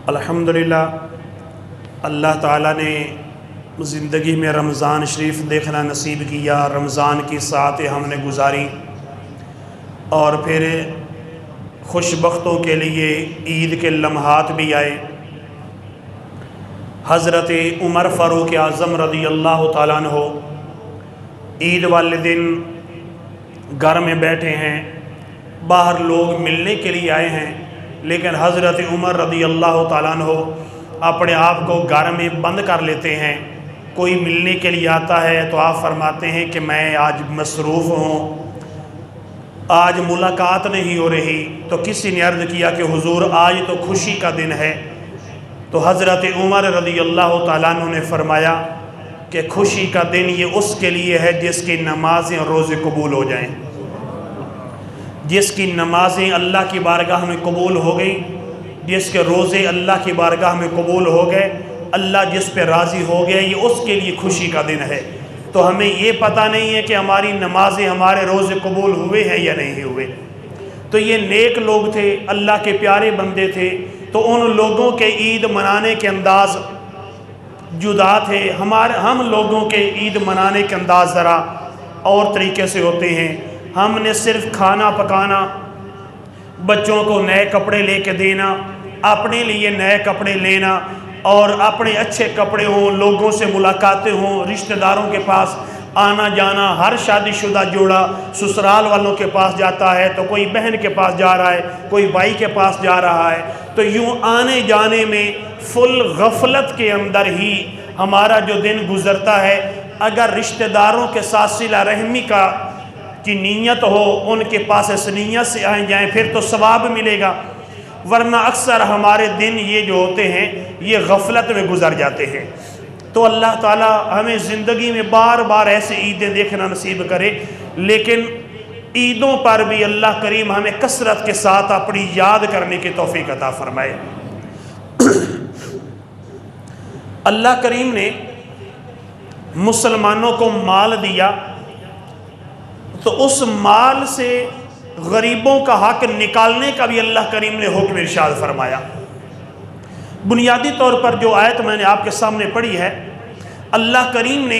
الحمدللہ اللہ تعالیٰ نے زندگی میں رمضان شریف دیکھنا نصیب کیا، رمضان کی ساعتیں ہم نے گزاری اور پھر خوش بختوں کے لیے عید کے لمحات بھی آئے۔ حضرت عمر فاروق اعظم رضی اللہ تعالیٰ عنہ عید والے دن گھر میں بیٹھے ہیں، باہر لوگ ملنے کے لیے آئے ہیں، لیکن حضرت عمر رضی اللہ تعالیٰ عنہ اپنے آپ کو گھر میں بند کر لیتے ہیں۔ کوئی ملنے کے لیے آتا ہے تو آپ فرماتے ہیں کہ میں آج مصروف ہوں، آج ملاقات نہیں ہو رہی۔ تو کسی نے عرض کیا کہ حضور آج تو خوشی کا دن ہے، تو حضرت عمر رضی اللہ تعالیٰ عنہ نے فرمایا کہ خوشی کا دن یہ اس کے لیے ہے جس کی نمازیں اور روزے قبول ہو جائیں، جس کی نمازیں اللہ کی بارگاہ میں قبول ہو گئی، جس کے روزے اللہ کی بارگاہ میں قبول ہو گئے، اللہ جس پہ راضی ہو گئے، یہ اس کے لیے خوشی کا دن ہے۔ تو ہمیں یہ پتہ نہیں ہے کہ ہماری نمازیں ہمارے روزے قبول ہوئے ہیں یا نہیں ہوئے۔ تو یہ نیک لوگ تھے، اللہ کے پیارے بندے تھے، تو ان لوگوں کے عید منانے کے انداز جدا تھے۔ ہم لوگوں کے عید منانے کے انداز ذرا اور طریقے سے ہوتے ہیں۔ ہم نے صرف کھانا پکانا، بچوں کو نئے کپڑے لے کے دینا، اپنے لیے نئے کپڑے لینا، اور اپنے اچھے کپڑے ہوں، لوگوں سے ملاقاتیں ہوں، رشتہ داروں کے پاس آنا جانا۔ ہر شادی شدہ جوڑا سسرال والوں کے پاس جاتا ہے، تو کوئی بہن کے پاس جا رہا ہے، کوئی بھائی کے پاس جا رہا ہے، تو یوں آنے جانے میں فل غفلت کے اندر ہی ہمارا جو دن گزرتا ہے۔ اگر رشتہ داروں کے ساتھ صلہ رحمی کی نیت ہو، ان کے پاس اس نیت سے آئیں جائیں، پھر تو ثواب ملے گا، ورنہ اکثر ہمارے دن یہ جو ہوتے ہیں یہ غفلت میں گزر جاتے ہیں۔ تو اللہ تعالیٰ ہمیں زندگی میں بار بار ایسے عیدیں دیکھنا نصیب کرے، لیکن عیدوں پر بھی اللہ کریم ہمیں کثرت کے ساتھ اپنی یاد کرنے کی توفیق عطا فرمائے۔ اللہ کریم نے مسلمانوں کو مال دیا، تو اس مال سے غریبوں کا حق نکالنے کا بھی اللہ کریم نے حکم ارشاد فرمایا۔ بنیادی طور پر جو آیت میں نے آپ کے سامنے پڑھی ہے، اللہ کریم نے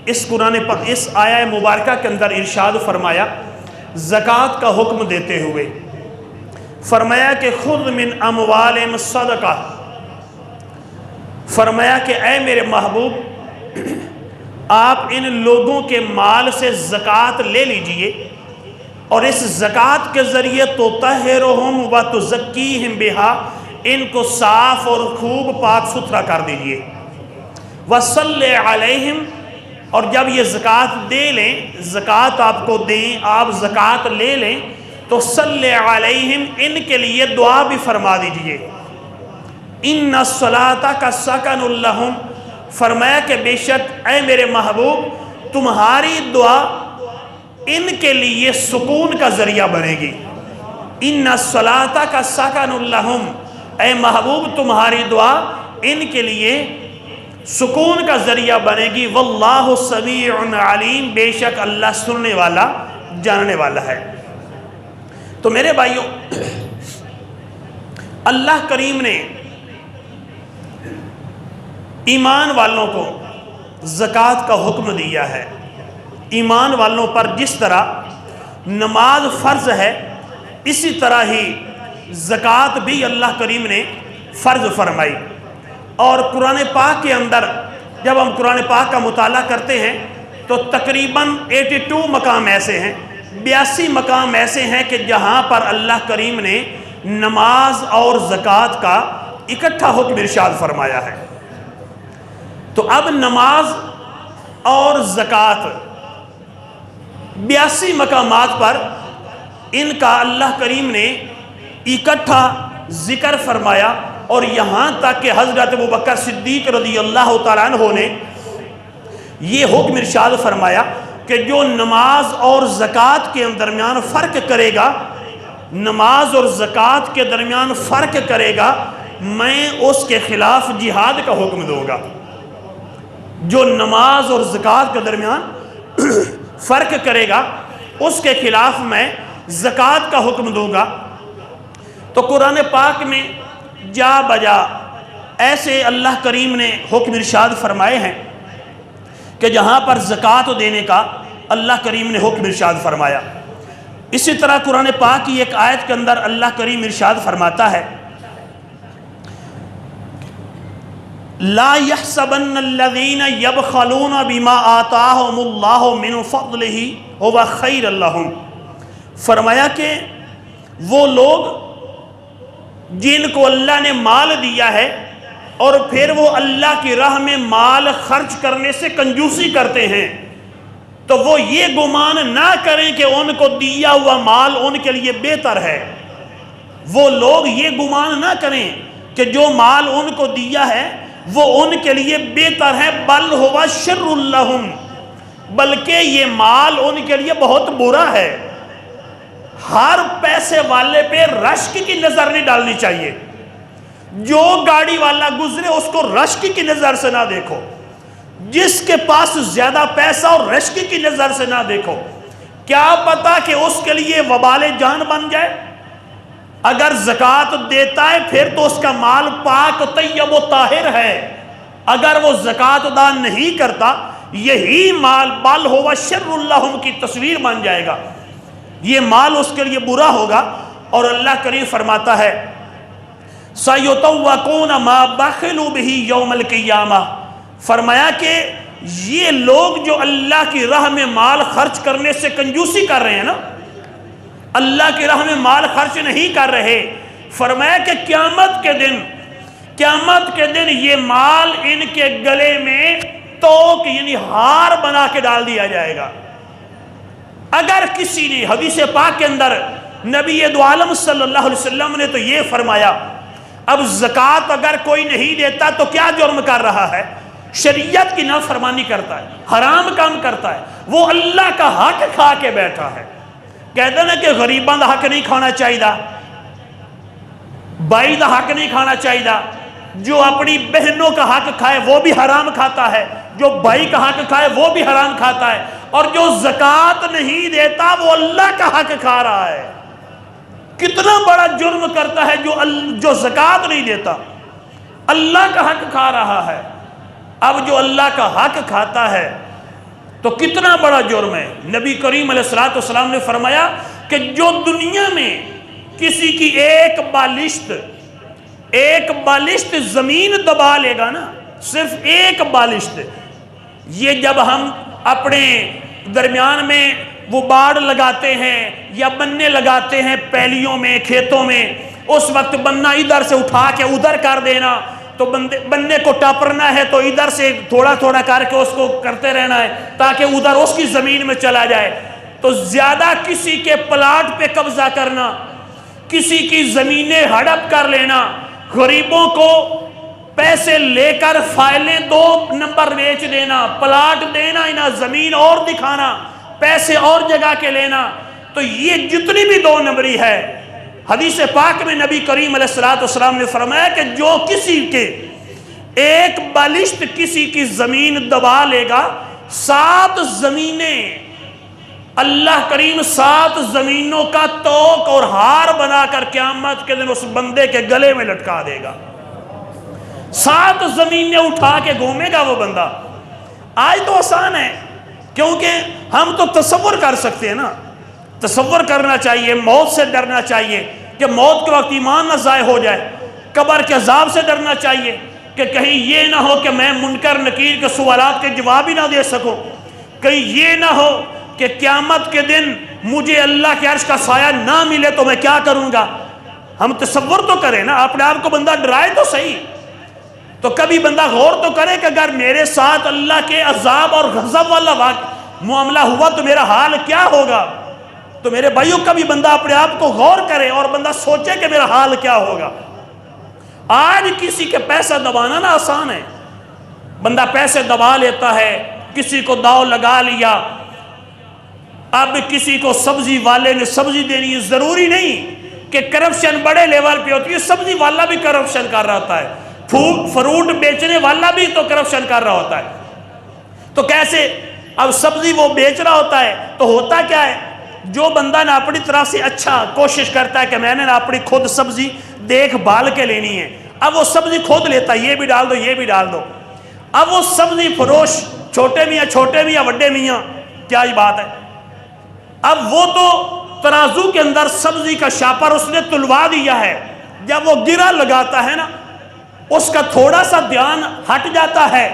اس آیہ مبارکہ کے اندر ارشاد فرمایا، زکوٰۃ کا حکم دیتے ہوئے فرمایا کہ خذ من اموالہم صدقہ، فرمایا کہ اے میرے محبوب آپ ان لوگوں کے مال سے زکوٰۃ لے لیجئے، اور اس زکوٰۃ کے ذریعے تطہرہم و تزکیہم بہا، ان کو صاف اور خوب پاک ستھرا کر دیجئے، وصلی علیہم، اور جب یہ زکوٰۃ دے لیں، زکوٰۃ آپ کو دیں، آپ زکوٰۃ لے لیں، تو صلی علیہم، ان کے لیے دعا بھی فرما دیجئے۔ ان الصلاۃ کا سکن لہم، فرمایا کہ بے شک اے میرے محبوب تمہاری دعا ان کے لیے سکون کا ذریعہ بنے گی۔ ان الصلاۃ کا سکن لہم، اے محبوب تمہاری دعا ان کے لیے سکون کا ذریعہ بنے گی۔ واللہ سمیع علیم، بے شک اللہ سننے والا جاننے والا ہے۔ تو میرے بھائیوں، اللہ کریم نے ایمان والوں کو زکوٰۃ کا حکم دیا ہے۔ ایمان والوں پر جس طرح نماز فرض ہے، اسی طرح ہی زکوٰۃ بھی اللہ کریم نے فرض فرمائی۔ اور قرآن پاک کے اندر جب ہم قرآن پاک کا مطالعہ کرتے ہیں تو تقریباً 82 مقام ایسے ہیں، 82 مقام ایسے ہیں کہ جہاں پر اللہ کریم نے نماز اور زکوٰۃ کا اکٹھا حکم ارشاد فرمایا ہے۔ تو اب نماز اور زکوٰۃ 82 مقامات پر ان کا اللہ کریم نے اکٹھا ذکر فرمایا، اور یہاں تک کہ حضرت ابوبکر صدیق رضی اللہ تعالیٰ عنہ نے یہ حکم ارشاد فرمایا کہ جو نماز اور زکوٰۃ کے درمیان فرق کرے گا، نماز اور زکوٰۃ کے درمیان فرق کرے گا، میں اس کے خلاف جہاد کا حکم دوں گا۔ جو نماز اور زکوٰۃ کے درمیان فرق کرے گا اس کے خلاف میں زکوٰۃ کا حکم دوں گا۔ تو قرآن پاک میں جا بجا ایسے اللہ کریم نے حکم ارشاد فرمائے ہیں کہ جہاں پر زکوٰۃ دینے کا اللہ کریم نے حکم ارشاد فرمایا. اسی طرح قرآن پاک کی ایک آیت کے اندر اللہ کریم ارشاد فرماتا ہے لا يحسبن الذين يبخلون بما آتاهم الله من فضله هو خير لهم. فرمایا کہ وہ لوگ جن کو اللہ نے مال دیا ہے اور پھر وہ اللہ کی راہ میں مال خرچ کرنے سے کنجوسی کرتے ہیں، تو وہ یہ گمان نہ کریں کہ ان کو دیا ہوا مال ان کے لیے بہتر ہے. وہ لوگ یہ گمان نہ کریں کہ جو مال ان کو دیا ہے وہ ان کے لیے بہتر ہے، بل ہوا شر لہم، بلکہ یہ مال ان کے لیے بہت برا ہے. ہر پیسے والے پہ رشک کی نظر نہیں ڈالنی چاہیے. جو گاڑی والا گزرے اس کو رشک کی نظر سے نہ دیکھو، جس کے پاس زیادہ پیسہ اور رشک کی نظر سے نہ دیکھو. کیا پتا کہ اس کے لیے وبال جان بن جائے. اگر زکوٰۃ دیتا ہے پھر تو اس کا مال پاک طیب و طاہر ہے. اگر وہ زکوٰۃ ادا نہیں کرتا یہی مال بل ہوا شر لہم کی تصویر بن جائے گا، یہ مال اس کے لیے برا ہوگا. اور اللہ کریم فرماتا ہے سَيُطَوَّقُونَ مَا بَخِلُوا بِهِ يَوْمَ الْقِيَامَةِ. فرمایا کہ یہ لوگ جو اللہ کی راہ میں مال خرچ کرنے سے کنجوسی کر رہے ہیں نا، اللہ کی راہ میں مال خرچ نہیں کر رہے، فرمایا کہ قیامت کے دن یہ مال ان کے گلے میں توق یعنی ہار بنا کے ڈال دیا جائے گا. اگر کسی نے حدیث پاک کے اندر نبی دو عالم صلی اللہ علیہ وسلم نے تو یہ فرمایا اب زکوٰۃ اگر کوئی نہیں دیتا تو کیا جرم کر رہا ہے؟ شریعت کی نافرمانی کرتا ہے، حرام کام کرتا ہے، وہ اللہ کا حق کھا کے بیٹھا ہے. کہتے ہیں کہ غریباں دا حق نہیں کھانا چاہیے، بھائی دا حق نہیں کھانا چاہیے. جو اپنی بہنوں کا حق کھائے وہ بھی حرام کھاتا ہے، جو بھائی کا حق کھائے وہ بھی حرام کھاتا ہے، اور جو زکوٰۃ نہیں دیتا وہ اللہ کا حق کھا رہا ہے. کتنا بڑا جرم کرتا ہے جو زکوٰۃ نہیں دیتا، اللہ کا حق کھا رہا ہے. اب جو اللہ کا حق کھاتا ہے تو کتنا بڑا جرم ہے. نبی کریم علیہ السلام نے فرمایا کہ جو دنیا میں کسی کی ایک بالشت زمین دبا لے گا نا، صرف ایک بالشت، یہ جب ہم اپنے درمیان میں وہ باڑ لگاتے ہیں یا بننے لگاتے ہیں پیلیوں میں کھیتوں میں، اس وقت بننا ادھر سے اٹھا کے ادھر کر دینا، تو بننے کو ٹاپرنا ہے تو ادھر سے تھوڑا تھوڑا کر کے اس کو کرتے رہنا ہے تاکہ ادھر اس کی زمین میں چلا جائے. تو زیادہ کسی کے پلاٹ پہ قبضہ کرنا، کسی کی زمینیں ہڑپ کر لینا، غریبوں کو پیسے لے کر فائلیں 2 نمبر بیچ دینا، پلاٹ دینا انہیں، زمین اور دکھانا، پیسے اور جگہ کے لینا، تو یہ جتنی بھی 2 نمبری ہے. حدیث پاک میں نبی کریم علیہ السلام نے فرمایا کہ جو کسی کے ایک بالشت کسی کی زمین دبا لے گا، 7 زمینیں اللہ کریم 7 زمینوں کا توق اور ہار بنا کر قیامت کے دن اس بندے کے گلے میں لٹکا دے گا. 7 زمینیں اٹھا کے گھومے گا وہ بندہ. آج تو آسان ہے کیونکہ ہم تو تصور کر سکتے ہیں نا، تصور کرنا چاہیے، موت سے ڈرنا چاہیے کہ موت کے وقت ایمان نہ ضائع ہو جائے. قبر کے عذاب سے ڈرنا چاہیے کہ کہیں یہ نہ ہو کہ میں منکر نکیر کے سوالات کے جواب ہی نہ دے سکوں، کہیں یہ نہ ہو کہ قیامت کے دن مجھے اللہ کے عرش کا سایہ نہ ملے تو میں کیا کروں گا. ہم تصور تو کریں نا، اپنے آپ کو بندہ ڈرائے تو صحیح. تو کبھی بندہ غور تو کرے کہ اگر میرے ساتھ اللہ کے عذاب اور غضب والا معاملہ ہوا تو میرا حال کیا ہوگا. تو میرے بھائیوں کبھی بندہ اپنے آپ کو غور کرے اور بندہ سوچے کہ میرا حال کیا ہوگا. آج کسی کے پیسہ دبانا نا آسان ہے، بندہ پیسے دبا لیتا ہے، کسی کو داؤ لگا لیا. اب کسی کو سبزی والے نے سبزی دینی ہے، ضروری نہیں کہ کرپشن بڑے لیول پہ ہوتی ہے، سبزی والا بھی کرپشن کر رہا ہوتا ہے، فروٹ بیچنے والا بھی تو کرپشن کر رہا ہوتا ہے. تو کیسے؟ اب سبزی وہ بیچ رہا ہوتا ہے تو ہوتا کیا ہے، جو بندہ نہ اپنی طرف سے اچھا کوشش کرتا ہے کہ میں نے نہ اپنی خود سبزی دیکھ بھال کے لینی ہے، اب وہ سبزی کھود لیتا ہے، یہ بھی ڈال دو یہ بھی ڈال دو۔ اب وہ سبزی فروش چھوٹے میاں وڈے میاں کیا ہی بات ہے، اب وہ تو ترازو کے اندر سبزی کا شاپر اس نے تلوا دیا ہے، جب وہ گرہ لگاتا ہے نا اس کا تھوڑا سا دھیان ہٹ جاتا ہے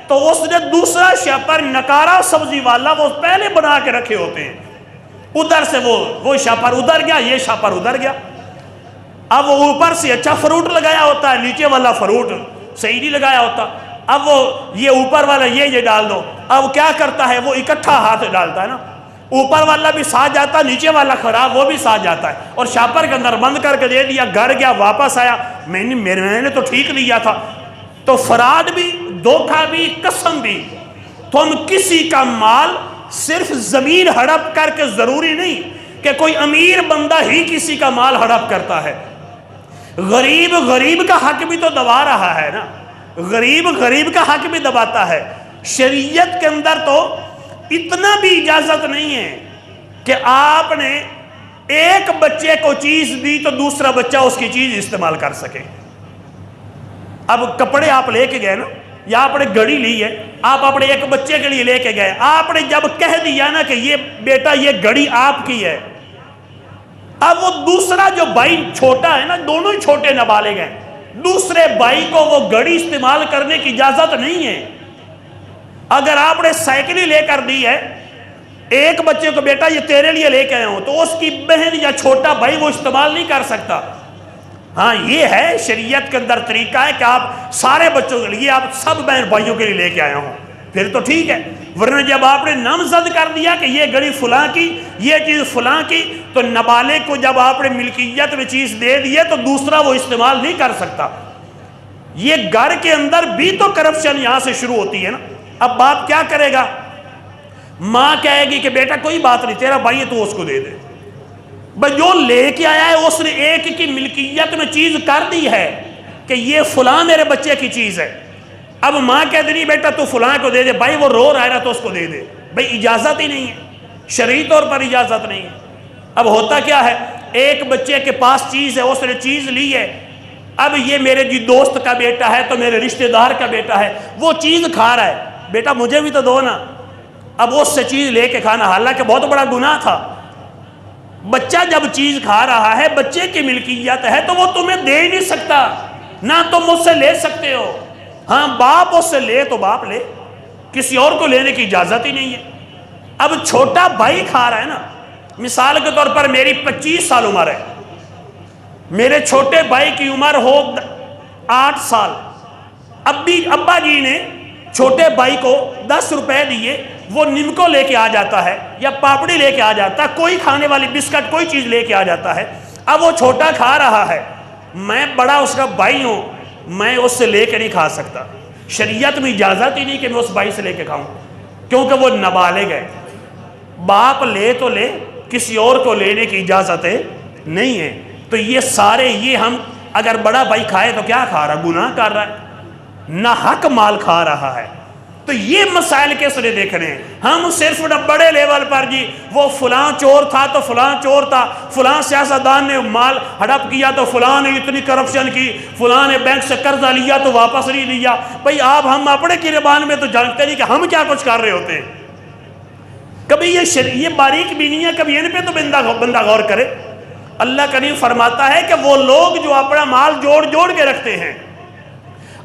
تو اس نے دوسرا شاپر نکارا سبزی والا وہ پہلے بنا کے رکھے ہوتے ہیں، ادھر سے وہ شاپر ادھر گیا، یہ شاپر ادھر گیا۔ اب وہ اوپر سے اچھا فروٹ لگایا ہوتا ہے، نیچے والا فروٹ صحیح نہیں لگایا ہوتا، اب وہ یہ اوپر والا یہ ڈال دو، اب کیا کرتا ہے وہ اکٹھا ہاتھ ڈالتا ہے نا، اوپر والا بھی ساتھ جاتا ہے، نیچے والا خراب وہ بھی ساتھ جاتا ہے، اور شاپر کے اندر بند کر کے دے دیا، گھر گیا واپس آیا، میں نے تو ٹھیک لیا تھا۔ تو فراڈ بھی، دھوکہ بھی، قسم بھی، تم کسی کا مال صرف زمین ہڑپ کر کے ضروری نہیں کہ کوئی امیر بندہ ہی کسی کا مال ہڑپ کرتا ہے، غریب کا حق بھی تو دبا رہا ہے نا، غریب کا حق بھی دباتا ہے۔ شریعت کے اندر تو اتنا بھی اجازت نہیں ہے کہ آپ نے ایک بچے کو چیز دی تو دوسرا بچہ اس کی چیز استعمال کر سکے۔ اب کپڑے آپ لے کے گئے نا، یا آپ نے گھڑی لی ہے، آپ اپنے ایک بچے کے لیے لے کے گئے، آپ نے جب کہہ دیا نا کہ یہ بیٹا یہ گھڑی آپ کی ہے، اب وہ دوسرا جو بھائی چھوٹا ہے نا، دونوں ہی چھوٹے نابالغ ہیں، دوسرے بھائی کو وہ گھڑی استعمال کرنے کی اجازت نہیں ہے۔ اگر آپ نے سائیکل لے کر دی ہے ایک بچے کو، بیٹا یہ تیرے لیے لے کے آیا ہوں، تو اس کی بہن یا چھوٹا بھائی وہ استعمال نہیں کر سکتا۔ ہاں یہ ہے شریعت کے اندر طریقہ ہے کہ آپ سارے بچوں کے لیے، آپ سب بہن بھائیوں کے لیے لے کے آیا ہوں، پھر تو ٹھیک ہے، ورنہ جب آپ نے نامزد کر دیا کہ یہ گھڑی فلاں کی، یہ چیز فلاں کی، تو نابالغ کو جب آپ نے ملکیت میں چیز دے دی ہے تو دوسرا وہ استعمال نہیں کر سکتا۔ یہ گھر کے اندر بھی تو کرپشن یہاں سے شروع ہوتی ہے نا۔ اب باپ کیا کرے گا؟ ماں کہے گی کہ بیٹا کوئی بات نہیں، تیرا بھائی ہے تو اس کو دے دے، بس جو لے کے آیا ہے اس نے ایک کی ملکیت میں چیز کر دی ہے کہ یہ فلاں میرے بچے کی چیز ہے۔ اب ماں کہہ دینی بیٹا تو فلاں کو دے دے، بھائی وہ رو رہا ہے تو اس کو دے دے، بھائی اجازت ہی نہیں ہے، شرعی طور پر اجازت نہیں ہے۔ اب ہوتا کیا ہے، ایک بچے کے پاس چیز ہے، اس نے چیز لی ہے، اب یہ میرے دوست کا بیٹا ہے تو میرے رشتہ دار کا بیٹا ہے، وہ چیز کھا رہا ہے، بیٹا مجھے بھی تو دو نا۔ اب اس سے چیز لے کے کھانا حالانکہ بہت بڑا گناہ تھا۔ بچہ جب چیز کھا رہا ہے، بچے کی ملکیت ہے تو وہ تمہیں دے ہی نہیں سکتا، نہ تم اس سے لے سکتے ہو۔ ہاں باپ اس سے لے تو باپ لے، کسی اور کو لینے کی اجازت ہی نہیں ہے۔ اب چھوٹا بھائی کھا رہا ہے نا، مثال کے طور پر میری 25 سال عمر ہے، میرے چھوٹے بھائی کی عمر ہو 8 سال، ابا جی نے چھوٹے بھائی کو 10 روپے دیے، وہ نمکو لے کے آ جاتا ہے یا پاپڑی لے کے آ جاتا ہے، کوئی کھانے والی بسکٹ کوئی چیز لے کے آ جاتا ہے، اب وہ چھوٹا کھا رہا ہے، میں بڑا اس کا بھائی ہوں، میں اس سے لے کے نہیں کھا سکتا، شریعت میں اجازت ہی نہیں کہ میں اس بھائی سے لے کے کھاؤں، کیونکہ وہ نابالغ ہے۔ باپ لے تو لے، کسی اور کو لینے کی اجازت نہیں ہے۔ تو یہ سارے، یہ ہم اگر بڑا بھائی کھائے تو کیا کھا رہا ہے؟ گناہ کر رہا ہے، نہ حق مال کھا رہا ہے۔ تو یہ مسائل کس نے دیکھنے ہیں؟ ہم صرف بڑے لیول پر جی وہ فلاں چور تھا تو فلاں چور تھا، فلاں سیاستدان نے مال ہڑپ کیا تو فلاں نے اتنی کرپشن کی، فلاں نے بینک سے قرضہ لیا تو واپس نہیں لیا۔ بھئی آپ ہم اپنے گریبان میں تو جانتے نہیں کہ ہم کیا کچھ کر رہے ہوتے ہیں۔ کبھی یہ باریک بینیاں کبھی ان پہ تو بندہ غور کرے۔ اللہ کریم فرماتا ہے کہ وہ لوگ جو اپنا مال جوڑ جوڑ کے رکھتے ہیں،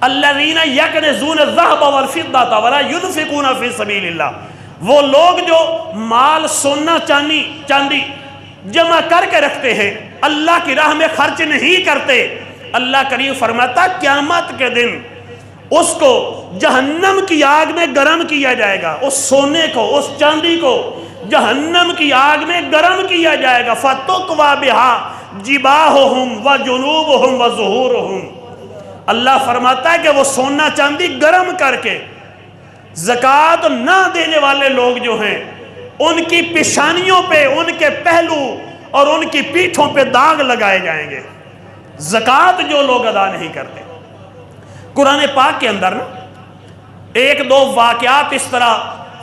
الذین یکنزون الذھب والفضة ولا ينفقون فی سبیل اللہ، وہ لوگ جو مال سونا چاندی جمع کر کے رکھتے ہیں، اللہ کی راہ میں خرچ نہیں کرتے، اللہ کریم فرماتا قیامت کے دن اس کو جہنم کی آگ میں گرم کیا جائے گا، اس سونے کو، اس چاندی کو جہنم کی آگ میں گرم کیا جائے گا، فَتُقْوَى بِهَا جِبَاهُهُمْ وَجُنُوبُهُمْ وَظُهُورُهُمْ۔ اللہ فرماتا ہے کہ وہ سونا چاندی گرم کر کے زکوٰۃ نہ دینے والے لوگ جو ہیں ان کی پیشانیوں پہ، ان کے پہلو اور ان کی پیٹھوں پہ داغ لگائے جائیں گے، زکوٰۃ جو لوگ ادا نہیں کرتے۔ قرآن پاک کے اندر ایک دو واقعات اس طرح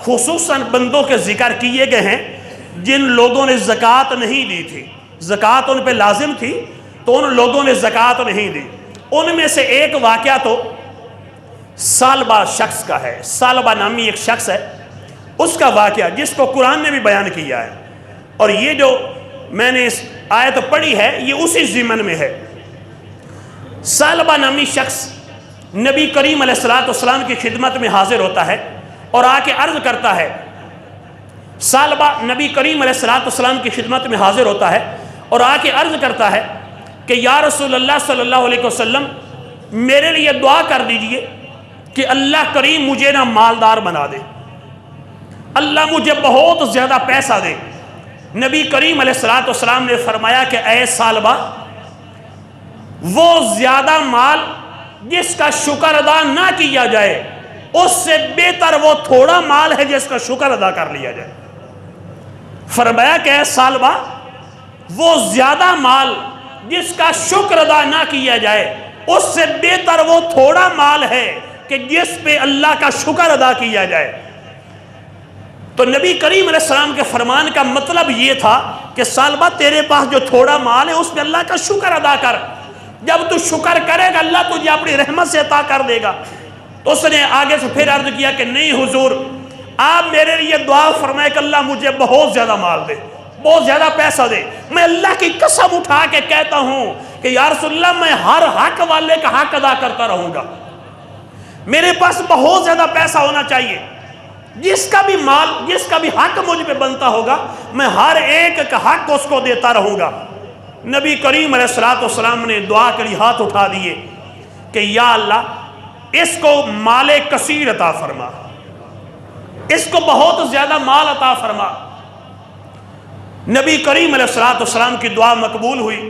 خصوصاً بندوں کے ذکر کیے گئے ہیں جن لوگوں نے زکوٰۃ نہیں دی تھی، زکوٰۃ ان پہ لازم تھی تو ان لوگوں نے زکوٰۃ نہیں دی۔ ان میں سے ایک واقعہ تو سالبہ شخص کا ہے. سالبہ نامی ایک شخص ہے، اس کا واقعہ جس کو قرآن نے بھی بیان کیا ہے، اور یہ جو میں نے اس آیت پڑھی ہے یہ اسی ضمن میں ہے. سالبہ نامی شخص نبی کریم علیہ السلام کی خدمت میں حاضر ہوتا ہے اور آ کے عرض کرتا ہے. سالبہ نبی کریم علیہ السلام کی خدمت میں حاضر ہوتا ہے اور آ کے عرض کرتا ہے کہ یا رسول اللہ صلی اللہ علیہ وسلم، میرے لیے دعا کر دیجئے کہ اللہ کریم مجھے نہ مالدار بنا دے، اللہ مجھے بہت زیادہ پیسہ دے. نبی کریم علیہ السلام نے فرمایا کہ اے سالبہ، وہ زیادہ مال جس کا شکر ادا نہ کیا جائے اس سے بہتر وہ تھوڑا مال ہے جس کا شکر ادا کر لیا جائے. فرمایا کہ اے سالبہ، وہ زیادہ مال جس کا شکر ادا نہ کیا جائے اس سے بہتر وہ تھوڑا مال ہے کہ جس پہ اللہ کا شکر ادا کیا جائے. تو نبی کریم علیہ السلام کے فرمان کا مطلب یہ تھا کہ سالبہ تیرے پاس جو تھوڑا مال ہے اس پہ اللہ کا شکر ادا کر، جب تو شکر کرے گا اللہ تجھے اپنی رحمت سے عطا کر دے گا. تو اس نے آگے سے پھر عرض کیا کہ نہیں حضور، آپ میرے لیے دعا فرمائے کہ اللہ مجھے بہت زیادہ مال دے، بہت زیادہ پیسہ دے. میں اللہ کی قسم اٹھا کے کہتا ہوں کہ یا رسول اللہ میں ہر حق والے کا حق ادا کرتا رہوں گا، میرے پاس بہت زیادہ پیسہ ہونا چاہیے، جس کا بھی مال، جس کا بھی حق مجھ پہ بنتا ہوگا میں ہر ایک کا حق اس کو دیتا رہوں گا. نبی کریم علیہ السلام نے دعا کے لیے ہاتھ اٹھا دیے کہ یا اللہ اس کو مال کثیر عطا فرما، اس کو بہت زیادہ مال عطا فرما. نبی کریم علیہ السلام کی دعا مقبول ہوئی.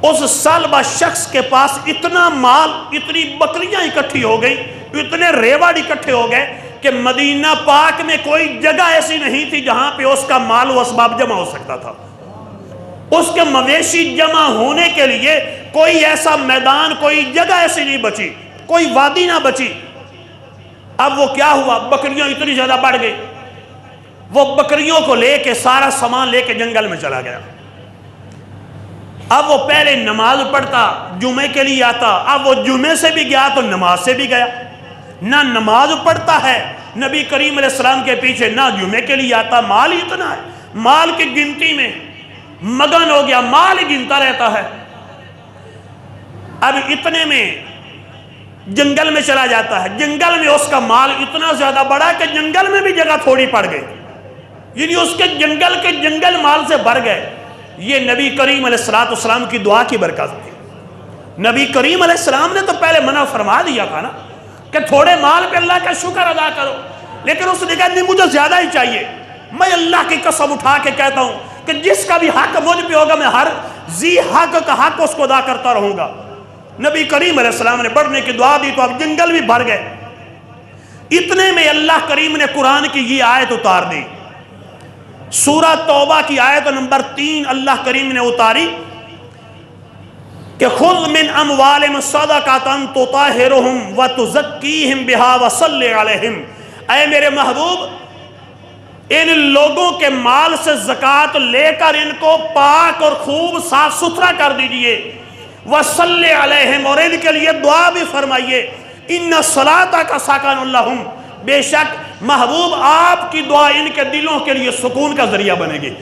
اس سالبہ شخص کے پاس اتنا مال، اتنی بکریاں اکٹھی ہو گئی، اتنے ریوڑ اکٹھے ہو گئے کہ مدینہ پاک میں کوئی جگہ ایسی نہیں تھی جہاں پہ اس کا مال و اسباب جمع ہو سکتا تھا. اس کے مویشی جمع ہونے کے لیے کوئی ایسا میدان، کوئی جگہ ایسی نہیں بچی، کوئی وادی نہ بچی. اب وہ کیا ہوا، بکریاں اتنی زیادہ بڑھ گئی، وہ بکریوں کو لے کے سارا سامان لے کے جنگل میں چلا گیا. اب وہ پہلے نماز پڑھتا، جمعے کے لیے آتا، اب وہ جمعے سے بھی گیا تو نماز سے بھی گیا. نہ نماز پڑھتا ہے نبی کریم علیہ السلام کے پیچھے، نہ جمعے کے لیے آتا. مال ہی اتنا ہے، مال کی گنتی میں مگن ہو گیا، مال ہی گنتا رہتا ہے. اب اتنے میں جنگل میں چلا جاتا ہے، جنگل میں اس کا مال اتنا زیادہ بڑا کہ جنگل میں بھی جگہ تھوڑی پڑ گئی، یعنی اس کے جنگل مال سے بھر گئے. یہ نبی کریم علیہ السلام کی دعا کی برکت تھی. نبی کریم علیہ السلام نے تو پہلے منع فرما دیا تھا نا کہ تھوڑے مال پہ اللہ کا شکر ادا کرو، لیکن اس نے کہا نہیں مجھے زیادہ ہی چاہیے. میں اللہ کی قسم اٹھا کے کہتا ہوں کہ جس کا بھی حق مجھ پہ ہوگا میں ہر ذی حق کا حق اس کو ادا کرتا رہوں گا. نبی کریم علیہ السلام نے بڑھنے کی دعا دی تو اب جنگل بھی بھر گئے. اتنے میں اللہ کریم نے قرآن کی یہ آیت اتار دی. سورہ توبہ کی آیت نمبر 3 اللہ کریم نے اتاری کہ خذ من اموالہم صدقۃ تطہرہم وتزکیہم بہا وصلی علیہم. اے میرے محبوب، ان لوگوں کے مال سے زکوٰۃ لے کر ان کو پاک اور خوب صاف ستھرا کر دیجئے. وصلی علیہم، اور ان کے لیے دعا بھی فرمائیے. ان صلاتک سکن لہم، بے شک محبوب آپ کی دعا ان کے دلوں کے لیے سکون کا ذریعہ بنے گی،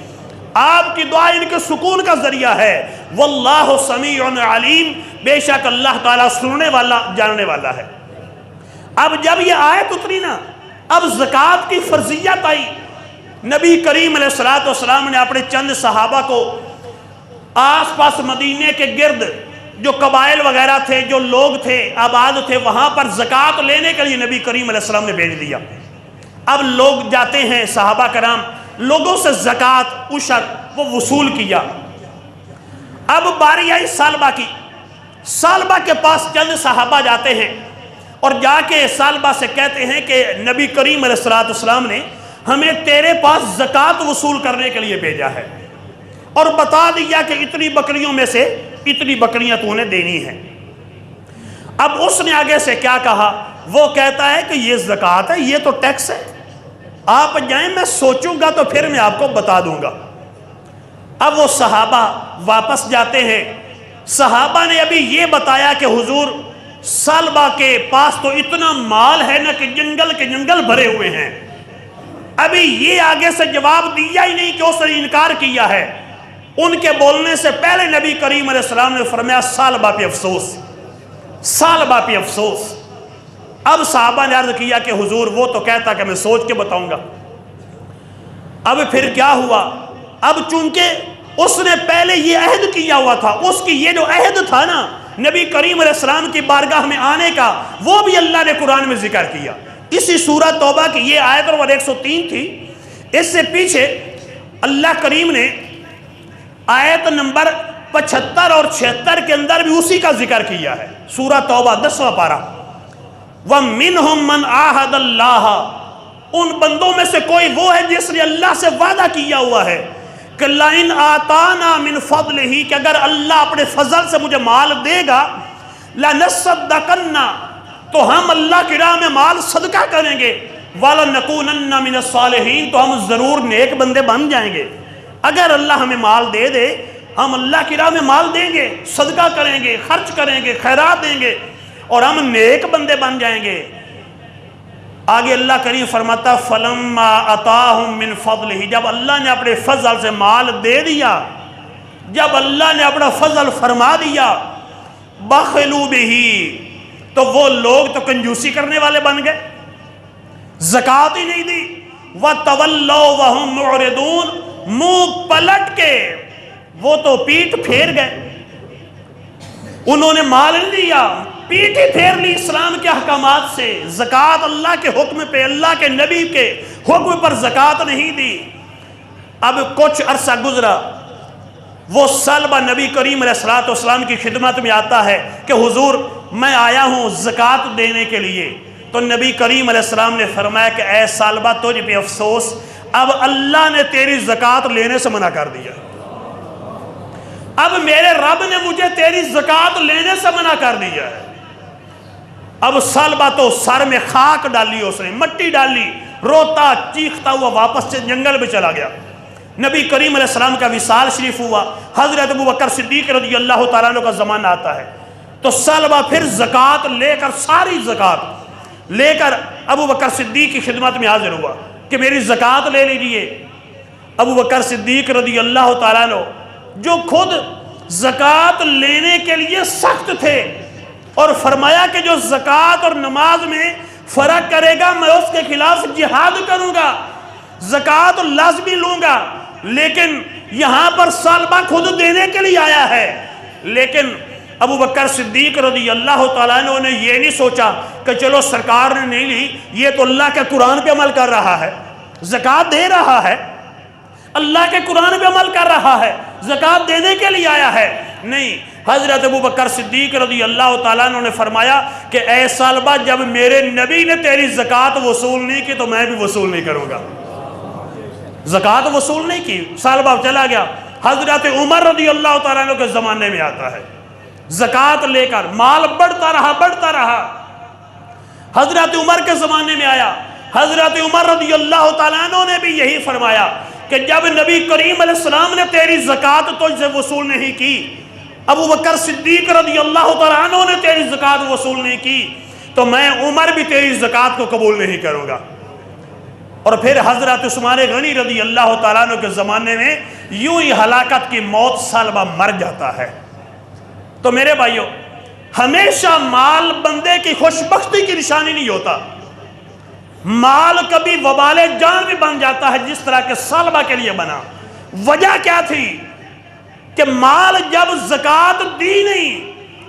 آپ کی دعا ان کے سکون کا ذریعہ ہے. واللہ سمیع علیم، بے شک اللہ تعالیٰ سننے والا، جاننے والا ہے. اب جب یہ آیت اتری نا، اب زکوٰۃ کی فرضیت آئی. نبی کریم علیہ السلام نے اپنے چند صحابہ کو آس پاس مدینے کے گرد جو قبائل وغیرہ تھے، جو لوگ تھے، آباد تھے، وہاں پر زکوٰۃ لینے کے لیے نبی کریم علیہ السلام نے بھیج دیا. اب لوگ جاتے ہیں، صحابہ کرام لوگوں سے زکوٰۃ، عشر وہ وصول کیا. اب باری آئی سالبہ کی. سالبہ کے پاس چند صحابہ جاتے ہیں اور جا کے سالبہ سے کہتے ہیں کہ نبی کریم علیہ السلام نے ہمیں تیرے پاس زکوٰۃ وصول کرنے کے لیے بھیجا ہے اور بتا دیا کہ اتنی بکریوں میں سے اتنی بکریاں تو انہیں دینی ہیں. اب اس نے آگے سے کیا کہا؟ وہ کہتا ہے کہ یہ زکوٰۃ ہے، یہ تو ٹیکس ہے، آپ جائیں، میں سوچوں گا تو پھر میں آپ کو بتا دوں گا. اب وہ صحابہ واپس جاتے ہیں، صحابہ نے ابھی یہ بتایا کہ حضور سلبہ کے پاس تو اتنا مال ہے نا کہ جنگل کے جنگل بھرے ہوئے ہیں، ابھی یہ آگے سے جواب دیا ہی نہیں کہ اس نے انکار کیا ہے۔ ان کے بولنے سے پہلے نبی کریم علیہ السلام نے فرمایا سلبہ پہ افسوس، سلبہ پہ افسوس۔ اب صحابہ نے عرض کیا کہ حضور وہ تو کہتا کہ میں سوچ کے بتاؤں گا۔ اب پھر کیا ہوا؟ اب چونکہ اس نے پہلے یہ عہد کیا ہوا تھا، اس کی یہ جو عہد تھا نا نبی کریم علیہ السلام کی بارگاہ میں آنے کا، وہ بھی اللہ نے قرآن میں ذکر کیا۔ اسی سورہ توبہ کی یہ آیت نمبر 103 تھی، اس سے پیچھے اللہ کریم نے آیت نمبر 75 اور 76 کے اندر بھی اسی کا ذکر کیا ہے۔ سورہ توبہ 10واں پارہ، وَمِنْهُمْ مَنْ عَاهَدَ اللَّهَ، ان بندوں میں سے کوئی وہ ہے جس نے اللہ سے وعدہ کیا ہوا ہے کہ لَإِنْ آتَانَا مِنْ فَضْلِهِ، کہ اگر اللہ اپنے فضل سے مجھے مال دے گا، لَنَصَّدَّقَنَّ، تو ہم اللہ کی راہ میں مال صدقہ کریں گے، وَلَنَكُونَنَّ مِنَ الصَّالِحِينَ، تو ہم ضرور نیک بندے بن جائیں گے۔ اگر اللہ ہمیں مال دے دے، ہم اللہ کی راہ میں مال دیں گے، صدقہ کریں گے، خرچ کریں گے، خیرات دیں گے، اور ہم نیک بندے بن جائیں گے۔ آگے اللہ کریم فرماتا فَلَمَّا أَتَاهُم مِّن فَضْلِهِ، جب اللہ نے اپنے فضل سے مال دے دیا، جب اللہ نے اپنا فضل فرما دیا، بَخِلُوا بِهِ، تو وہ لوگ تو کنجوسی کرنے والے بن گئے، زکوٰۃ ہی نہیں دی، وَتَوَلَّوْا وَهُمْ مُعْرِضُونَ، منہ پلٹ کے وہ تو پیٹھ پھیر گئے، انہوں نے مال نہیں دیا، پیٹھ ہی پھیر لی اسلام کے احکامات سے، زکوٰۃ اللہ کے حکم پہ، اللہ کے نبی کے حکم پر زکوٰۃ نہیں دی۔ اب کچھ عرصہ گزرا، وہ سلبہ نبی کریم علیہ السلام کی خدمت میں آتا ہے کہ حضور میں آیا ہوں زکوٰۃ دینے کے لیے۔ تو نبی کریم علیہ السلام نے فرمایا کہ اے سلبہ تجھ پہ افسوس، اب اللہ نے تیری زکوٰۃ لینے سے منع کر دیا، اب میرے رب نے مجھے تیری زکوٰۃ لینے سے منع کر دیا ہے۔ اب سلبہ تو سر میں خاک ڈالی، اس نے مٹی ڈالی، روتا چیختا ہوا واپس سے جنگل میں چلا گیا۔ نبی کریم علیہ السلام کا وصال شریف ہوا، حضرت ابوبکر صدیق رضی اللہ تعالیٰ عنہ کا زمانہ آتا ہے، تو سلبہ پھر زکوٰۃ لے کر، ساری زکوٰۃ لے کر ابوبکر صدیق کی خدمت میں حاضر ہوا کہ میری زکوٰۃ لے لیجئے۔ ابوبکر صدیق رضی اللہ تعالیٰ عنہ جو خود زکوٰۃ لینے کے لیے سخت تھے، اور فرمایا کہ جو زکوٰۃ اور نماز میں فرق کرے گا میں اس کے خلاف جہاد کروں گا، زکوٰۃ لازمی لوں گا، لیکن یہاں پر سلبہ خود دینے کے لیے آیا ہے۔ لیکن ابوبکر صدیق رضی اللہ تعالیٰ عنہ نے یہ نہیں سوچا کہ چلو سرکار نے نہیں لی، یہ تو اللہ کے قرآن پہ عمل کر رہا ہے، زکوٰۃ دے رہا ہے، اللہ کے قرآن پہ عمل کر رہا ہے، زکوٰۃ دینے کے لیے آیا ہے۔ نہیں، حضرت ابوبکر صدیق رضی اللہ تعالیٰ عنہ نے فرمایا کہ اے سلبہ جب میرے نبی نے تیری زکوٰۃ وصول نہیں کی تو میں بھی وصول نہیں کروں گا۔ زکوٰۃ وصول نہیں کی، سلبہ چلا گیا۔ حضرت عمر رضی اللہ تعالیٰ عنہ کے زمانے میں آتا ہے، زکوٰۃ لے کر مال بڑھتا رہا بڑھتا رہا۔ حضرت عمر کے زمانے میں آیا، حضرت عمر رضی اللہ تعالیٰ عنہ نے بھی یہی فرمایا کہ جب نبی کریم علیہ السلام نے تیری زکوٰۃ تجھ سے وصول نہیں کی، ابوبکر صدیق رضی اللہ تعالیٰ عنہ نے تیری زکوٰۃ وصول نہیں کی، تو میں عمر بھی تیری زکوٰۃ کو قبول نہیں کروں گا۔ اور پھر حضرت عثمان غنی رضی اللہ تعالیٰ عنہ کے زمانے میں یوں ہی ہلاکت کی موت سلبہ مر جاتا ہے۔ تو میرے بھائیو، ہمیشہ مال بندے کی خوش بختی کی نشانی نہیں ہوتا، مال کبھی وبال جان بھی بن جاتا ہے، جس طرح کہ سلبہ کے لیے بنا۔ وجہ کیا تھی کہ مال جب زکوٰۃ دی نہیں،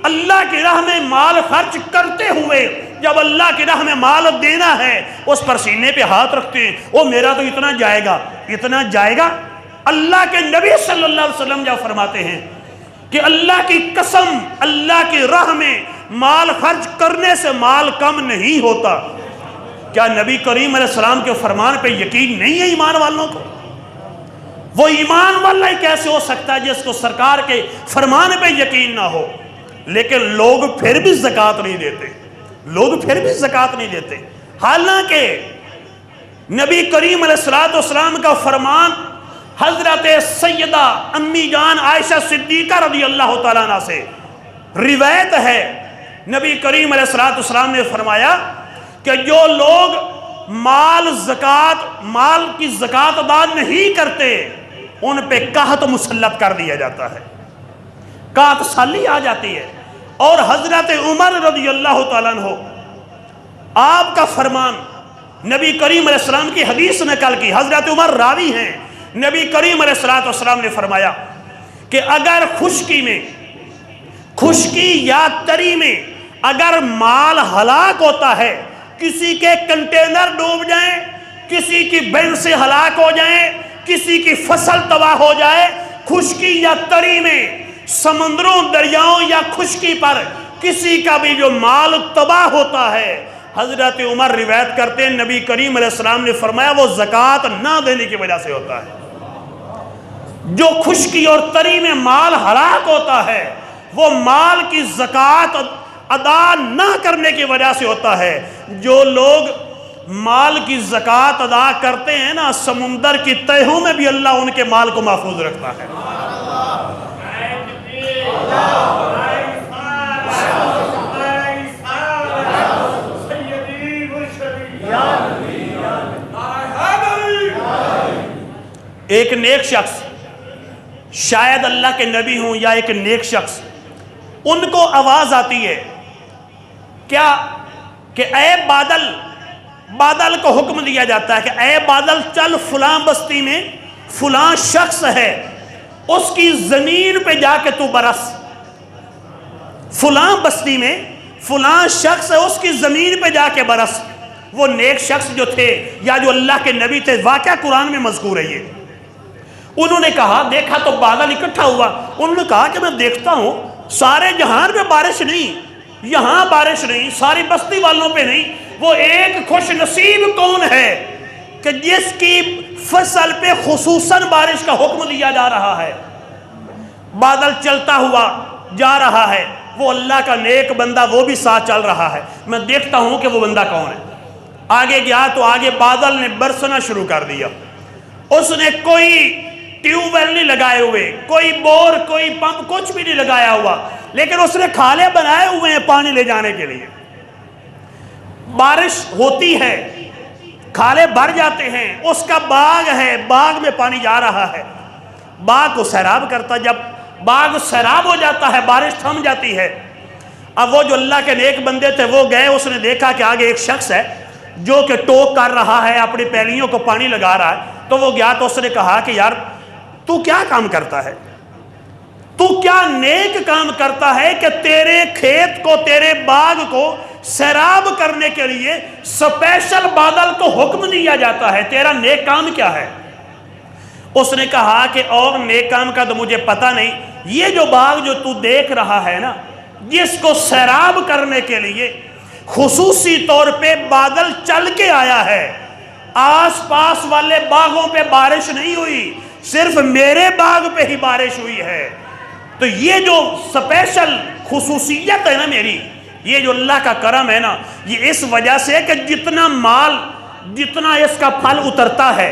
اللہ کی راہ میں مال خرچ کرتے ہوئے جب اللہ کی راہ میں مال دینا ہے اس پر سینے پہ ہاتھ رکھتے ہیں، وہ میرا تو اتنا جائے گا، اتنا جائے گا۔ اللہ کے نبی صلی اللہ علیہ وسلم جب فرماتے ہیں کہ اللہ کی قسم، اللہ کی راہ میں مال خرچ کرنے سے مال کم نہیں ہوتا، کیا نبی کریم علیہ السلام کے فرمان پہ یقین نہیں ہے ایمان والوں کو؟ وہ ایمان والا ہی کیسے ہو سکتا ہے جس کو سرکار کے فرمان پہ یقین نہ ہو؟ لیکن لوگ پھر بھی زکوٰۃ نہیں دیتے، لوگ پھر بھی زکوٰۃ نہیں دیتے، حالانکہ نبی کریم علیہ السلام کا فرمان حضرت سیدہ امی جان عائشہ صدیقہ رضی اللہ تعالیٰ عنہ سے روایت ہے، نبی کریم علیہ السلام نے فرمایا کہ جو لوگ مال کی زکوٰۃ ادا نہیں کرتے ان پہ قحط مسلط کر دیا جاتا ہے، قحط سالی آ جاتی ہے۔ اور حضرت عمر رضی اللہ تعالیٰ عنہ، آپ کا فرمان نبی کریم علیہ السلام کی حدیث نقل کی، حضرت عمر راوی ہیں، نبی کریم علیہ السلام نے فرمایا کہ اگر خشکی یا تری میں اگر مال ہلاک ہوتا ہے، کسی کے کنٹینر ڈوب جائیں، کسی کی بہن سے ہلاک ہو جائیں، کسی کی فصل تباہ ہو جائے، خشکی یا تری میں سمندروں دریاؤں یا خشکی پر کسی کا بھی جو مال تباہ ہوتا ہے، حضرت عمر روایت کرتے ہیں نبی کریم علیہ السلام نے فرمایا وہ زکوٰۃ نہ دینے کی وجہ سے ہوتا ہے۔ جو خشکی اور تری میں مال ہلاک ہوتا ہے وہ مال کی زکوٰۃ ادا نہ کرنے کی وجہ سے ہوتا ہے۔ جو لوگ مال کی زکوٰۃ ادا کرتے ہیں نا، سمندر کی تہوں میں بھی اللہ ان کے مال کو محفوظ رکھتا ہے۔ ایک نیک شخص، شاید اللہ کے نبی ہوں یا ایک نیک شخص، ان کو آواز آتی ہے کیا کہ اے بادل کو حکم دیا جاتا ہے کہ اے بادل چل فلاں بستی میں فلاں شخص ہے، اس کی زمین پہ جا کے تو برس۔ فلاں بستی میں فلاں شخص ہے، اس کی زمین پہ جا کے برس۔ وہ نیک شخص جو تھے یا جو اللہ کے نبی تھے، واقعہ قرآن میں مذکور ہے یہ، انہوں نے کہا، دیکھا تو بادل اکٹھا ہوا، انہوں نے کہا کہ میں دیکھتا ہوں سارے جہان پہ بارش نہیں، یہاں بارش نہیں، ساری بستی والوں پہ نہیں، وہ ایک خوش نصیب کون ہے کہ جس کی فصل پہ خصوصاً بارش کا حکم دیا جا رہا ہے۔ بادل چلتا ہوا جا رہا ہے، وہ اللہ کا نیک بندہ، وہ بھی ساتھ چل رہا ہے، میں دیکھتا ہوں کہ وہ بندہ کون ہے۔ آگے گیا تو آگے بادل نے برسنا شروع کر دیا، اس نے کوئی ٹیوب ویل نہیں لگائے ہوئے، کوئی بور، کوئی پمپ، کچھ بھی نہیں لگایا ہوا، لیکن اس نے کھالے بنائے ہوئے ہیں پانی لے جانے کے لیے۔ بارش ہوتی ہے، کھالے بھر جاتے ہیں، اس کا باغ ہے، باغ میں پانی جا رہا ہے، باغ کو سیراب کرتا، جب باغ سیراب ہو جاتا ہے، بارش تھم جاتی ہے۔ اب وہ جو اللہ کے نیک بندے تھے وہ گئے، اس نے دیکھا کہ آگے ایک شخص ہے جو کہ ٹوک کر رہا ہے، اپنی پیلیوں کو پانی لگا رہا ہے، تو وہ گیا تو اس نے کہا کہ یار تو کیا کام کرتا ہے، تو کیا نیک کام کرتا ہے کہ تیرے کھیت کو، تیرے باغ کو سیراب کرنے کے لیے سپیشل بادل کو حکم دیا جاتا ہے، تیرا نیک کام کیا ہے؟ اس نے کہا کہ اور نیک کام کا تو مجھے پتہ نہیں، یہ جو باغ جو تو دیکھ رہا ہے نا، جس کو سیراب کرنے کے لیے خصوصی طور پہ بادل چل کے آیا ہے، آس پاس والے باغوں پہ بارش نہیں ہوئی، صرف میرے باغ پہ ہی بارش ہوئی ہے، تو یہ جو سپیشل خصوصیت ہے نا میری، یہ جو اللہ کا کرم ہے نا، یہ اس وجہ سے کہ جتنا مال، جتنا اس کا پھل اترتا ہے،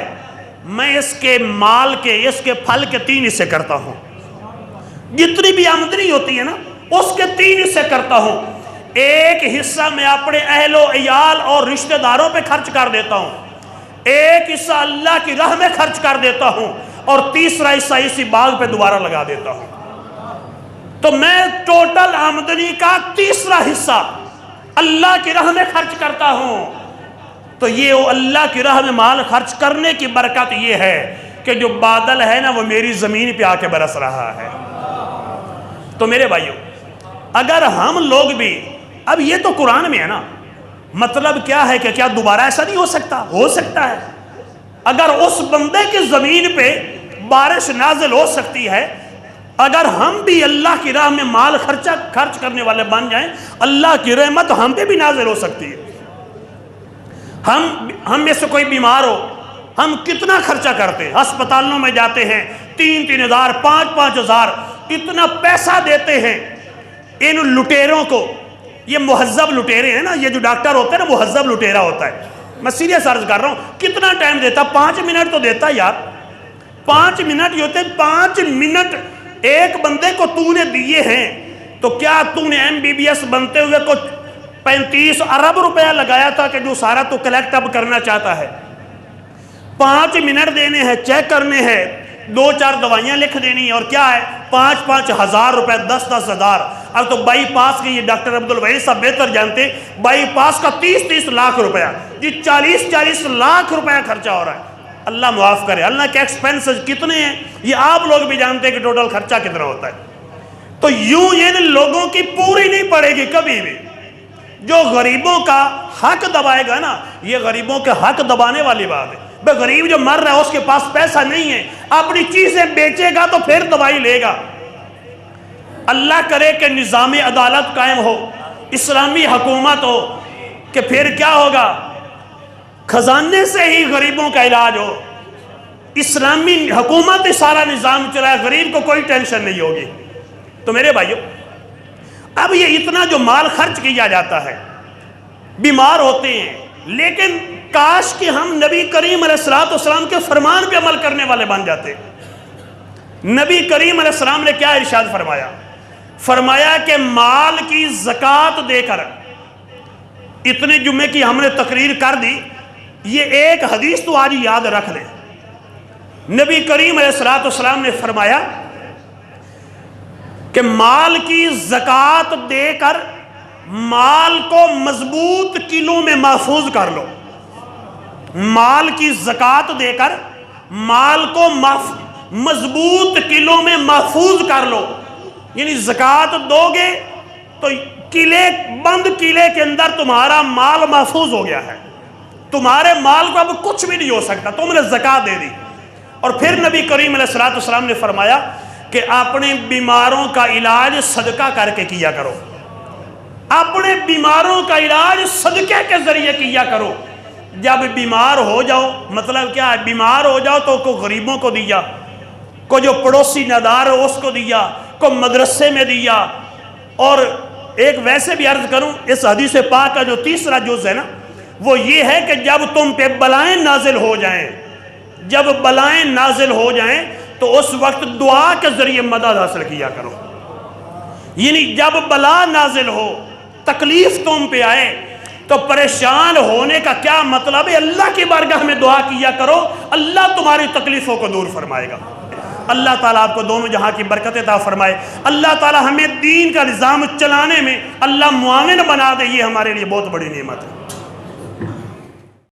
میں اس کے مال کے، اس کے پھل کے 3 حصے کرتا ہوں، جتنی بھی آمدنی ہوتی ہے نا اس کے 3 حصے کرتا ہوں۔ ایک حصہ میں اپنے اہل و عیال اور رشتہ داروں پہ خرچ کر دیتا ہوں، ایک حصہ اللہ کی راہ میں خرچ کر دیتا ہوں، اور تیسرا حصہ اسی باغ پہ دوبارہ لگا دیتا ہوں۔ تو میں ٹوٹل آمدنی کا تیسرا حصہ اللہ کی راہ میں خرچ کرتا ہوں۔ تو یہ اللہ کی راہ میں مال خرچ کرنے کی برکت یہ ہے کہ جو بادل ہے نا وہ میری زمین پہ آ کے برس رہا ہے۔ تو میرے بھائیوں، اگر ہم لوگ بھی، اب یہ تو قرآن میں ہے نا، مطلب کیا ہے کہ کیا دوبارہ ایسا نہیں ہو سکتا؟ ہو سکتا ہے۔ اگر اس بندے کی زمین پہ بارش نازل ہو سکتی ہے، اگر ہم بھی اللہ کی راہ میں مال خرچ کرنے والے بن جائیں، اللہ کی رحمت ہم پہ بھی نازل ہو سکتی ہے۔ ہم میں سے کوئی بیمار ہو، ہم کتنا خرچہ کرتے ہیں، ہسپتالوں میں جاتے ہیں، 3-3 ہزار، 5-5 ہزار، اتنا پیسہ دیتے ہیں ان لٹیروں کو۔ یہ مہذب لٹیرے ہیں نا، یہ جو ڈاکٹر ہوتا ہے نا مہذب لٹیرہ ہوتا ہے، میں سیریس عرض کر رہا ہوں، کتنا ٹائم دیتا؟ 5 منٹ تو دیتا یار، 5 منٹ یہ ہوتے ہیں، 5 منٹ ایک بندے کو تو نے دیے ہیں، تو کیا تو نے MBBS بنتے ہوئے کو 35 ارب روپیہ لگایا تھا کہ جو سارا تو کلیکٹ اب کرنا چاہتا ہے؟ 5 منٹ دینے ہیں، چیک کرنے ہیں، 2-4 دوائیاں لکھ دینی ہیں، اور کیا ہے 5-5 ہزار روپے، 10-10 ہزار۔ اب تو بائی پاس کے، یہ ڈاکٹر عبدالوحید صاحب بہتر جانتے، بائی پاس کا 30-30 لاکھ روپیہ، جی 40-40 لاکھ روپیہ خرچہ ہو رہا ہے۔ اللہ معاف کرے، اللہ کے ایکسپینسز کتنے ہیں یہ آپ لوگ بھی جانتے ہیں کہ ٹوٹل خرچہ کتنا ہوتا ہے۔ تو یوں یہ لوگوں کی پوری نہیں پڑے گی کبھی بھی۔ جو غریبوں کا حق دبائے گا نا، یہ غریبوں کے حق دبانے والی بات ہے۔ بے غریب جو مر رہا ہے اس کے پاس پیسہ نہیں ہے، اپنی چیزیں بیچے گا تو پھر دوائی لے گا۔ اللہ کرے کہ نظام عدالت قائم ہو، اسلامی حکومت ہو، کہ پھر کیا ہوگا؟ خزانے سے ہی غریبوں کا علاج ہو، اسلامی حکومت ہی سارا نظام چلائے، غریب کو کوئی ٹینشن نہیں ہوگی۔ تو میرے بھائیو، اب یہ اتنا جو مال خرچ کیا جاتا ہے، بیمار ہوتے ہیں، لیکن کاش کہ ہم نبی کریم علیہ السلام کے فرمان پہ عمل کرنے والے بن جاتے۔ نبی کریم علیہ السلام نے کیا ارشاد فرمایا؟ فرمایا کہ مال کی زکوٰۃ دے کر، اتنے جمعے کی ہم نے تقریر کر دی، یہ ایک حدیث تو آج یاد رکھ لیں۔ نبی کریم علیہ السلام نے فرمایا کہ مال کی زکوٰۃ دے کر مال کو مضبوط کلو میں محفوظ کر لو۔ مال کی زکوٰۃ دے کر مال کو مضبوط کلو میں محفوظ کر لو، یعنی زکوٰۃ دو گے تو بند قلعے کے اندر تمہارا مال محفوظ ہو گیا ہے، تمہارے مال کو اب کچھ بھی نہیں ہو سکتا، تم نے زکوٰۃ دے دی۔ اور پھر نبی کریم علیہ السلام نے فرمایا کہ اپنے بیماروں کا علاج صدقہ کر کے کیا کرو، اپنے بیماروں کا علاج صدقے کے ذریعے کیا کرو۔ جب بیمار ہو جاؤ، مطلب کیا ہے؟ بیمار ہو جاؤ تو کو غریبوں کو دیا، کو جو پڑوسی ندار ہو اس کو دیا، کو مدرسے میں دیا۔ اور ایک ویسے بھی عرض کروں، اس حدیث پاک کا جو تیسرا جز ہے نا، وہ یہ ہے کہ جب تم پہ بلائیں نازل ہو جائیں، جب بلائیں نازل ہو جائیں تو اس وقت دعا کے ذریعے مدد حاصل کیا کرو۔ یعنی جب بلا نازل ہو، تکلیف تم پہ آئے، تو پریشان ہونے کا کیا مطلب ہے؟ اللہ کی بارگاہ میں دعا کیا کرو، اللہ تمہاری تکلیفوں کو دور فرمائے گا۔ اللہ تعالیٰ آپ کو دونوں جہاں کی برکت عطا فرمائے۔ اللہ تعالیٰ ہمیں دین کا نظام چلانے میں اللہ معاون بنا دے، یہ ہمارے لیے بہت بڑی نعمت ہے۔